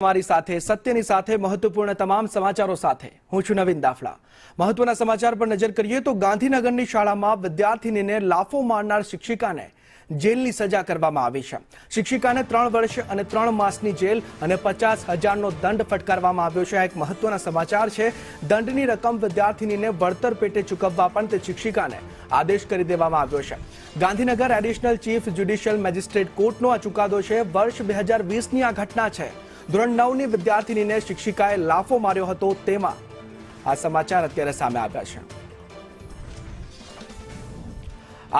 हमारी साथे सत्यनी साथे महत्वपूर्ण तमाम समाचारों साथे हूं છું નવીન દાફડા। મહત્વના સમાચાર પર નજર કરીએ તો ગાંધીનગરની શાળામાં વિદ્યાર્થીનીને લાફો મારનાર શિક્ષિકાને જેલની સજા કરવામાં આવી છે। શિક્ષિકાને 3 વર્ષ અને 3 માસની જેલ અને 50,000નો દંડ ફટકારવામાં આવ્યો છે। આ એક મહત્વના સમાચાર છે। દંડની રકમ વિદ્યાર્થીનીને વળતર પેટે ચૂકવવા પણ તે શિક્ષિકાને આદેશ કરી દેવામાં આવ્યો છે। Gandhinagar additional chief judicial magistrate કોર્ટનો આ ચુકાદો છે। વર્ષ 2020ની આ ઘટના છે। ધોરણ 9ની વિદ્યાર્થીનીને શિક્ષિકાએ લાફો માર્યો હતો તેમાં આ સમાચાર અત્યારે સામે આવ્યા છે।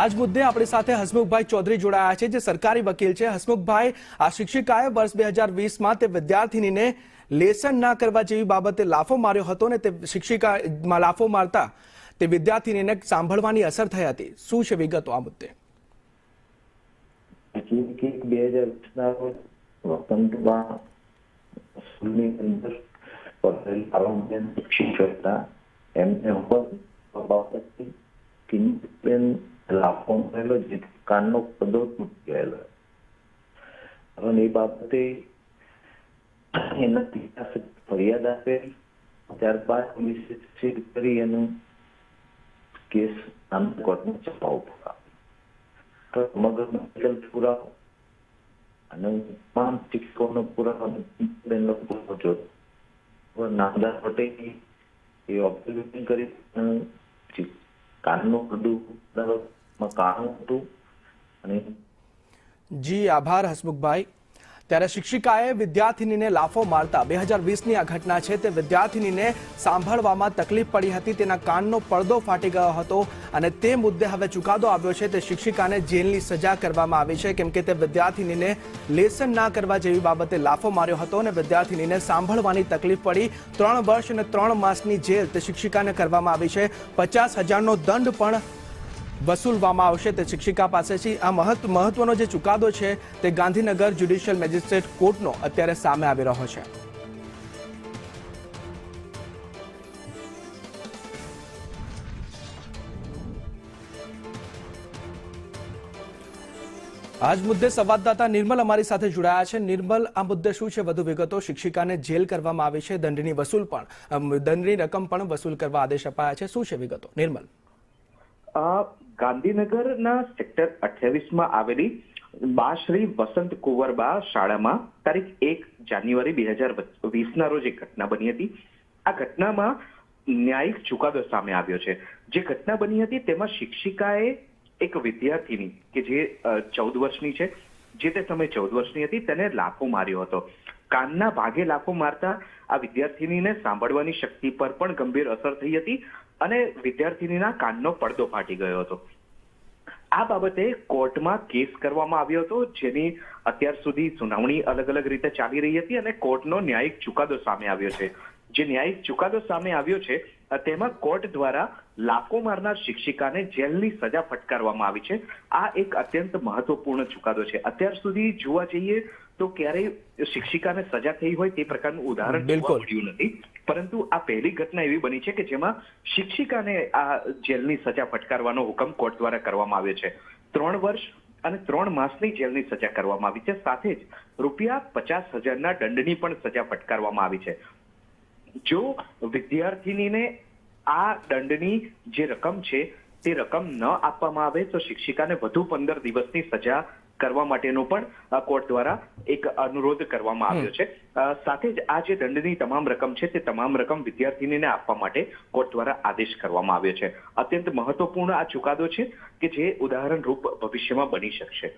આજ મુદ્દે આપણી સાથે હસમુખભાઈ ચૌધરી જોડાયા છે જે સરકારી વકીલ છે। હસમુખભાઈ, આ શિક્ષિકાએ વર્ષ 2020માં તે વિદ્યાર્થીનીને લેસન ના કરવા જેવી બાબતે લાફો માર્યો હતો ને તે શિક્ષિકા લાફો મારતા તે વિદ્યાર્થીનીને સાંભળવાની અસર થઈ હતી। શું છે વિગતો આ મુદ્દે? 2020 સ્કૂલની અંદર શિક્ષકતા એમને બાબતથી કિંજબેન લાફો મારેલો જે કાનનો પડદો તૂટી ગયેલો અને એ બાબતે એના પિતા ફરિયાદ આપેલ। ત્યારબાદ પોલીસે સીડ કરી એનો કેસ નામના કોર્ટમાં ચલાવવો પડ્યો। સમગ્ર મેડિકલ પુરાવો અને તમામ શિક્ષકોનો પુરાવો નામદાર પટેલ એ ઓબ્ઝર્વેશન કરી કાનનું પડદું કારણ હતું અને જી આભાર હસમુખભાઈ। ત્યારે શિક્ષિકાએ વિદ્યાર્થીનીને લાફો મારતા 2020ની આ ઘટના છે। તે વિદ્યાર્થીનીને સાંભળવામાં તકલીફ પડી હતી, તેના કાનનો પડદો ફાટી ગયો હતો અને તે મુદ્દે હવે ચુકાદો આવ્યો છે। તે શિક્ષિકાને જેલની સજા કરવામાં આવી છે કેમ કે તે વિદ્યાર્થીનીને લેસન ના કરવા જેવી બાબતે લાફો માર્યો હતો અને વિદ્યાર્થીનીને સાંભળવાની તકલીફ પડી। 3 વર્ષ અને 3 માસની જેલ તે શિક્ષિકાને કરવામાં આવી છે। 50,000નો દંડ પણ વસૂલવામાં આવશે તે શિક્ષિકા પાસેથી। આ મહત્વનો જે ચુકાદો છે તે ગાંધીનગર જ્યુડિશિયલ મેજિસ્ટ્રેટ કોર્ટનો અત્યારે સામે આવી રહ્યો છે। આજ મુદ્દે સંવાદદાતા નિર્મલ અમારી સાથે જોડાયા છે। નિર્મલ, આ મુદ્દે શું છે વધુ વિગતો? શિક્ષિકાને જેલ કરવામાં આવી છે, દંડની રકમ પણ વસૂલ કરવા આદેશ અપાયા છે। શું છે વિગતો નિર્મલ? ગાંધીનગરના સેક્ટર 28માં આવેલી બા શ્રી વસંત કુંવરબા શાળામાં તારીખ 1 જાન્યુઆરી 2020ના રોજ એક ઘટના બની હતી। આ ઘટનામાં ન્યાયિક ચુકાદો સામે આવ્યો છે। જે ઘટના બની હતી તેમાં શિક્ષિકાએ એક વિદ્યાર્થીની કે જે 14 વર્ષની છે, જે તે સમયે 14 વર્ષની હતી, તેને લાફો માર્યો હતો। કાનના ભાગે લાફો મારતા આ વિદ્યાર્થીનીને સાંભળવાની શક્તિ પર પણ ગંભીર અસર થઈ હતી અને વિદ્યાર્થીનીના કાનનો પડદો ફાટી ગયો હતો। આ બાબતે કોર્ટમાં કેસ કરવામાં આવ્યો હતો, જેની અત્યાર સુધી સુનાવણી અલગ અલગ રીતે ચાલી રહી હતી અને કોર્ટનો ન્યાયિક ચુકાદો સામે આવ્યો છે। જે ન્યાયિક ચુકાદો સામે આવ્યો છે તેમાં કોર્ટ દ્વારા લાફો મારનાર શિક્ષિકાને જેલની સજા ફટકારવામાં આવી છે। આ એક અત્યંત મહત્વપૂર્ણ ચુકાદો છે। અત્યાર સુધી જોવા જઈએ તો ક્યારેય શિક્ષિકાને સજા થઈ હોય તે પ્રકારનું ઉદાહરણ જોવા મળ્યું નથી, પરંતુ આ પહેલી ઘટના એવી બની છે કે જેમાં શિક્ષિકાને આ જેલની સજા ફટકારવાનો હુકમ કોર્ટ દ્વારા કરવામાં આવ્યો છે। 3 વર્ષ અને 3 માસની જેલની સજા કરવામાં આવી છે, સાથે જ ₹50,000ના દંડની પણ સજા ફટકારવામાં આવી છે। જો વિદ્યાર્થીનીને આ દંડની જે રકમ છે તે રકમ ન આપવામાં આવે તો શિક્ષિકાને વધુ 15 દિવસની સજા કરવા માટેનો પણ કોર્ટ દ્વારા એક અનુરોધ કરવામાં આવ્યો છે। સાથે જ આ જે દંડની તમામ રકમ છે તે તમામ રકમ વિદ્યાર્થીનીને આપવા માટે કોર્ટ દ્વારા આદેશ કરવામાં આવ્યો છે। અત્યંત મહત્વપૂર્ણ આ ચુકાદો છે કે જે ઉદાહરણ રૂપ ભવિષ્યમાં બની શકશે।